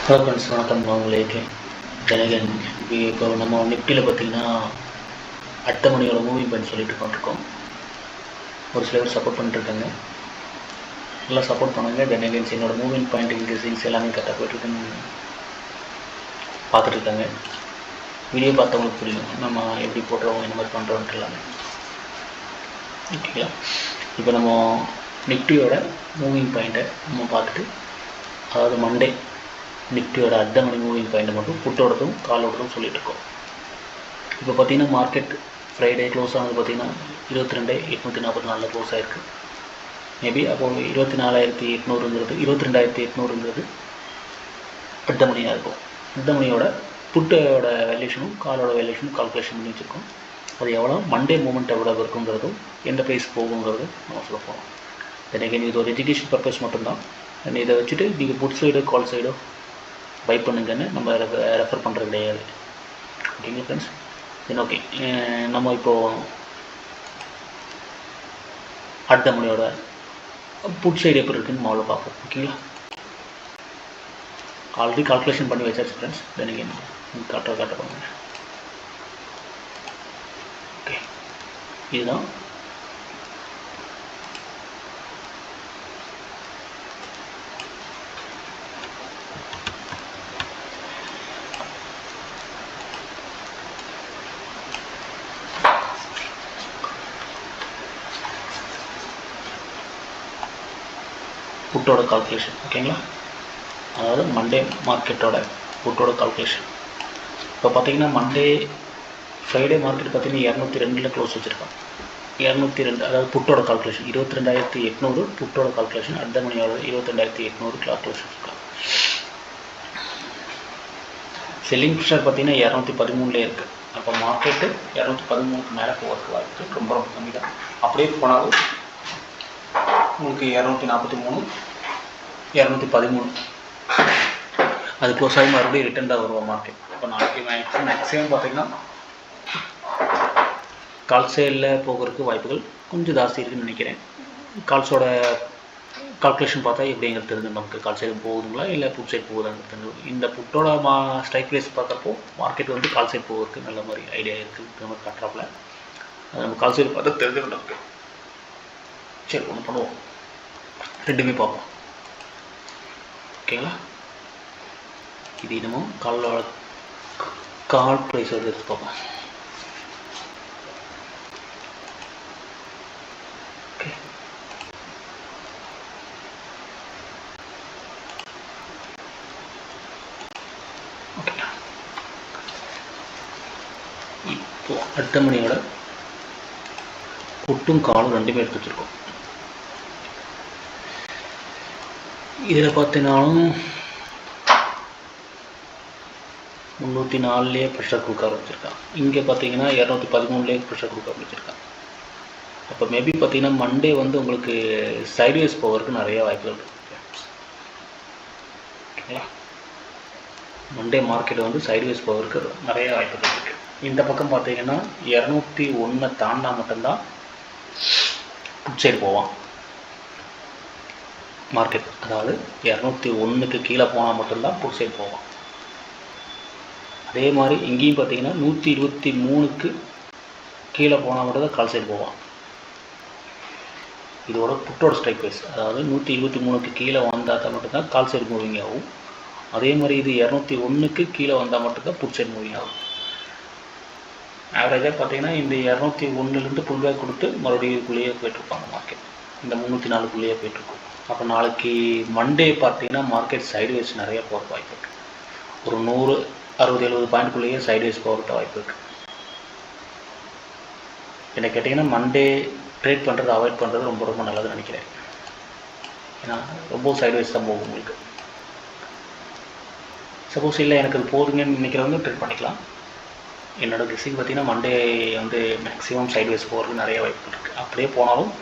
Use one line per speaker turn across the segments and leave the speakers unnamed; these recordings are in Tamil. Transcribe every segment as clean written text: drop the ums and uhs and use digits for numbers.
ஹலோ ஃப்ரெண்ட்ஸ், வணக்கம். நான் உங்களுக்கு ஜனகன். இப்போ நம்ம நிஃப்டியில் பார்த்தீங்கன்னா அடுத்த மணியோட மூவிங் பாயிண்ட் சொல்லிட்டு கொண்டிருக்கோம். ஒரு சில பேர் சப்போர்ட் பண்ணிட்டுருக்காங்க, நல்லா சப்போர்ட் பண்ணுங்க. ஜனகன்ஸ் என்னோட மூவிங் பாயிண்ட் இன்க்ரீசிங்ஸ் எல்லாமே கரெக்டாக போய்ட்டுருக்குன்னு பார்த்துட்ருக்காங்க. வீடியோ பார்த்தவங்களுக்கு புரியும் நம்ம எப்படி போட்டுருவோம், இந்த மாதிரி பண்ணுறோன்ட்டு எல்லாமே. ஓகேங்களா? இப்போ நம்ம நிஃப்டியோட மூவிங் பாயிண்ட்டை நம்ம பார்த்துட்டு, அதாவது மண்டே நிஃப்டியோட அடுத்த மணி மூவிங் பாயிண்ட்டை மட்டும் புட்டோடதும் காலோடதும் சொல்லிட்டு இருக்கோம். இப்போ பார்த்தீங்கன்னா மார்க்கெட் ஃப்ரைடே க்ளோஸ் ஆனது பார்த்தீங்கன்னா 22,844 க்ளோஸ் ஆகிருக்கு. மேபி அப்போது 24,800ங்கிறது 22,800ங்கிறது அடுத்த மணியாக இருக்கும். அடுத்த மணியோட புட்டோட வேல்யூஷனும் காலோட வேல்யூஷனும் கால்குலேஷன் பண்ணி வச்சுருக்கோம். அது எவ்வளோ மண்டே மூமெண்ட் எவ்வளோ இருக்குங்கிறதும் எந்த ப்ரைஸ் போகுங்கிறதும் நம்ம சொல்ல போகிறோம். எனக்கு இது ஒரு எஜுகேஷன் பர்பஸ் மட்டும்தான். இதை வச்சுட்டு நீங்கள் புட் சைடோ கால் சைடோ பை பண்ணுங்கன்னு நம்ம ரெஃபர் பண்ணுறது கிடையாது. ஓகேங்களா ஃப்ரெண்ட்ஸ்? தென் ஓகே, நம்ம இப்போது அடுத்த மணியோட புட் சைடு எப்படி இருக்குன்னு மாவில் பார்ப்போம். ஓகேங்களா? ஆல்ரெடி கால்குலேஷன் பண்ணி வச்சாச்சு ஃப்ரெண்ட்ஸ். தென் நீங்கள் காட்ட பண்ணுங்க. ஓகே, இதுதான் புட்டோட கால்குலேஷன். ஓகேங்களா? அதாவது மண்டே மார்க்கெட்டோட புட்டோட கால்குலேஷன். இப்போ பார்த்தீங்கன்னா மண்டே ஃப்ரைடே மார்க்கெட் பார்த்தீங்கன்னா 202 க்ளோஸ் வச்சுருக்கான். 202, அதாவது புட்டோட கால்குலேஷன் 22,800 புட்டோட கால்குலேஷன். அடுத்த மணியோட 22,800 கால்குலேஷன் இருக்கான். செல்லிங் ப்ரெஷர் பார்த்தீங்கன்னா 213 இருக்குது. அப்போ மார்க்கெட்டு 213க்கு மேலே போகிறதுக்கு வாய்ப்பு ரொம்ப ரொம்ப கம்மி தான். அப்படியே போனாலும் உங்களுக்கு 243, 213 அது க்ளோஸ் ஆகி மறுபடியும் ரிட்டர்ன் தான் வருவோம் மார்க்கெட். இப்போ நாளைக்கு மேக்ஸிமம் பார்த்தீங்கன்னா கால் சேலில் போகிறதுக்கு வாய்ப்புகள் கொஞ்சம் ஜாஸ்தி இருக்குதுன்னு நினைக்கிறேன். கால்ஸோட கால்குலேஷன் பார்த்தா எப்படிங்கிறது தெரிஞ்சு நமக்கு கால் சைடு போகுதுங்களா இல்லை புட் சைடு போகுதாங்கிறது தெரிஞ்சு. இந்த புட்டோட ஸ்ட்ரைக் ப்ரைஸ் பார்க்குறப்போ மார்க்கெட் வந்து கால் சைடு போகிறதுக்கு நல்ல மாதிரி ஐடியா இருக்குது நம்ம கட்டுறாப்புல. அது நம்ம கால் சைடு பார்த்தா தெரிஞ்சுக்கிட்டு இருக்கு. சரி, ஒன்று பண்ணுவோம், ரெண்டுமே பார்ப்போம். ஓகேங்களா? இது இன்னமும் கால் ப்ரைஸ் வந்து எடுத்து பார்ப்போம். இப்போ அடுத்த மணியோட புட்டும் காலும் ரெண்டுமே எடுத்து வச்சுருக்கோம். இதில் பார்த்தீங்கன்னாலும் 304லேயே ப்ரெஷர் கொடுக்க ஆரம்பிச்சிருக்கான். இங்கே பார்த்தீங்கன்னா 213லேயே ப்ரெஷர் கொடுக்க ஆரம்பிச்சிருக்கான். அப்போ மேபி பார்த்தீங்கன்னா மண்டே வந்து உங்களுக்கு சைட்வேஸ் போகிறதுக்கு நிறைய வாய்ப்புகள் இருக்குது. ஓகேங்களா? மண்டே மார்க்கெட் வந்து சைட்வேஸ் போகிறதுக்கு நிறைய வாய்ப்புகள் இருக்குது. இந்த பக்கம் பார்த்தீங்கன்னா 201 தாண்டா மட்டும்தான் புட் சைடு போவான் மார்க்கெட். அதாவது 201க்கு கீழே போனால் மட்டும்தான் புட் சைடு போவான். அதே மாதிரி இங்கேயும் பார்த்தீங்கன்னா 123க்கு கீழே போனால் மட்டும் தான் கால் சைடு போவான். இதோட புட்டோட ஸ்ட்ரைக் ப்ரைஸ், அதாவது 123க்கு கீழே வந்தால் தான் மட்டும்தான் கால் சைடு மூவிங் ஆகும். அதே மாதிரி இது 201க்கு கீழே வந்தால் மட்டும்தான் புட் சைடு மூவிங் ஆகும். ஆவரேஜாக பார்த்தீங்கன்னா இந்த 201லேருந்து புல் பேக் கொடுத்து மறுபடியும் இதுக்குள்ளேயே போய்ட்டுருப்பாங்க மார்க்கெட். இந்த 304க்குள்ளேயே போய்ட்டுருக்கும். அப்போ நாளைக்கு மண்டே பார்த்தீங்கன்னா மார்க்கெட் சைட்வேஸ் நிறைய போகிற வாய்ப்பு இருக்குது. ஒரு 160-70 பாயிண்ட்குள்ளேயே சைட்வேஸ் போகிறதுக்கு வாய்ப்பு இருக்குது. என்ன கேட்டிங்கன்னா மண்டே ட்ரேட் பண்ணுறது அவாய்ட் பண்ணுறது ரொம்ப ரொம்ப நல்லதுன்னு நினைக்கிறேன். ஏன்னா ரொம்ப சைட்வேஸ் தான் போகும் உங்களுக்கு. சப்போஸ் இல்லை எனக்கு அது போதுங்கன்னு நினைக்கிறவங்க ட்ரேட் பண்ணிக்கலாம். என்னோடய கெஸ்ஸிங் பார்த்தீங்கன்னா மண்டே வந்து மேக்ஸிமம் சைட்வேஸ் போகிறதுக்கு நிறைய வாய்ப்பு இருக்குது. அப்படியே போனாலும்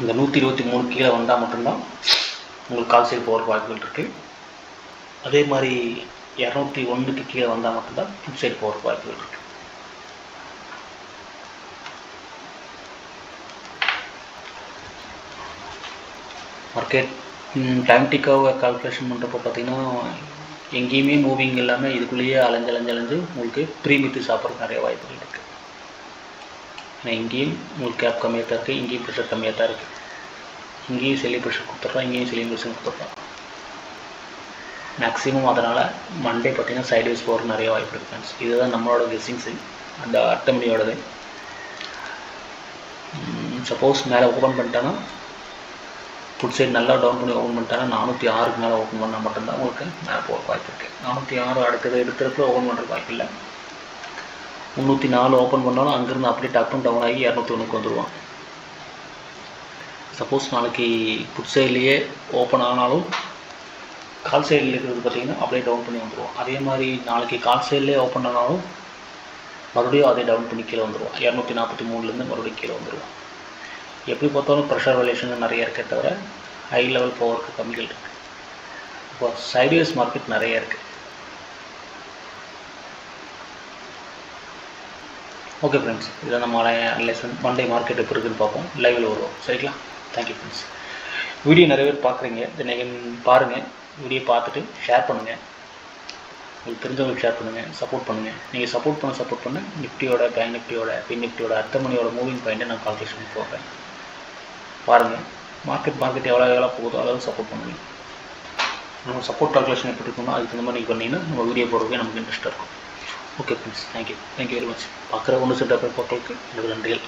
இந்த 123 கீழே வந்தால் மட்டும்தான் உங்களுக்கு கால் சைடு போகிறதுக்கு வாய்ப்புகள் இருக்குது. அதே மாதிரி 201க்கு கீழே வந்தால் மட்டும்தான் புட் சைடு போகிறதுக்கு வாய்ப்புகள் இருக்குது. மார்க்கெட் டைம் டிக்காவை கால்குலேஷன் பண்ணுறப்போ பார்த்தீங்கன்னா எங்கேயுமே மூவிங் இல்லாமல் இதுக்குள்ளேயே அலைஞ்சு உங்களுக்கு ப்ரீமித்து சாப்பிட்றதுக்கு நிறைய வாய்ப்புகள் இருக்குது. ஏன்னா இங்கேயும் உங்களுக்கு கேப் கம்மியாக தான் இருக்குது, இங்கேயும் ப்ரெஷர் கம்மியாக தான் இருக்குது. இங்கேயும் செல்லிங் ப்ரெஷர் கொடுத்துட்றோம், இங்கேயும் செல்லிங் ப்ரெஷர் கொடுத்துட்றோம் மேக்ஸிமம். அதனால் மண்டே பார்த்திங்கன்னா சைட்வேஸ் போகிற நிறைய வாய்ப்பு இருக்குது ஃப்ரெண்ட்ஸ். இதுதான் நம்மளோட கெஸ்ஸிங்ஸு, அந்த அட்டமணியோடது. சப்போஸ் மேலே ஓப்பன் பண்ணிட்டாங்கன்னா ஃபுட் சைடு நல்லா டவுன் பண்ணி ஓப்பன் பண்ணிட்டாங்கன்னா 406க்கு மேலே ஓப்பன் பண்ணால் மட்டும்தான் உங்களுக்கு மேலே போக வாய்ப்பு இருக்குது. 406 அடுத்தது எடுத்துறதுல ஓப்பன் பண்ணுறது வாய்ப்பு இல்லை. 304 ஓப்பன் பண்ணாலும் அங்கேருந்து அப்படியே டக்குன்னு டவுன் ஆகி 201க்கு வந்துடுவான். சப்போஸ் நாளைக்கு ஃபுட் சைட்லேயே ஓப்பன் ஆனாலும் கால் சைடில் இருக்கிறது பார்த்திங்கன்னா அப்படியே டவுன் பண்ணி வந்துடுவோம். அதே மாதிரி நாளைக்கு கால் சைட்லேயே ஓப்பன் ஆனாலும் மறுபடியும் அதே டவுன் பண்ணி கீழே வந்துடுவோம். 243லேருந்து மறுபடியும் கீழே வந்துடுவோம். எப்படி பார்த்தாலும் ப்ரெஷர் வேரியேஷன் நிறைய இருக்கே தவிர ஹை லெவல் பவருக்கு கம்மிகள் இருக்குது. இப்போ சைட்வேஸ் மார்க்கெட் நிறைய இருக்குது. ஓகே ஃப்ரெண்ட்ஸ், இதை நம்ம அனலைசன் மண்டே மார்க்கெட் எப்படி இருக்குன்னு பார்ப்போம். லைவில் வருவோம். சரிங்களா? Thank you friends. வீடியோ நிறைய பேர் பார்க்குறீங்க, இதை நீங்கள் பாருங்கள். வீடியோ பார்த்துட்டு ஷேர் பண்ணுங்கள், உங்களுக்கு தெரிஞ்சவங்களுக்கு ஷேர் பண்ணுங்கள், சப்போர்ட் பண்ணுங்கள். நீங்கள் சப்போர்ட் பண்ண நிஃப்டியோட, பேங்க் நிஃப்டியோட, பின் நிஃப்டியோட அடுத்த மணியோட மூவிங் பாயிண்ட்டை நான் கால்குலேஷன் போடுறேன். பாருங்கள், மார்க்கெட் எவ்வளோ போகுதோ அளவு சப்போர்ட் பண்ணுங்கள். நம்ம சப்போர்ட் கால்குலேஷன் எப்படி இருக்கணுமோ அதுக்கு தகுந்த மாதிரி நீங்கள் பண்ணிங்கன்னா நம்ம வீடியோ போடுறதுக்கு நமக்கு இன்ட்ரெஸ்ட்டாக இருக்கும். Okay friends, thank you very much. பார்க்குற ஒன்று செட் மக்களுக்கு எனக்கு நன்றிகள்.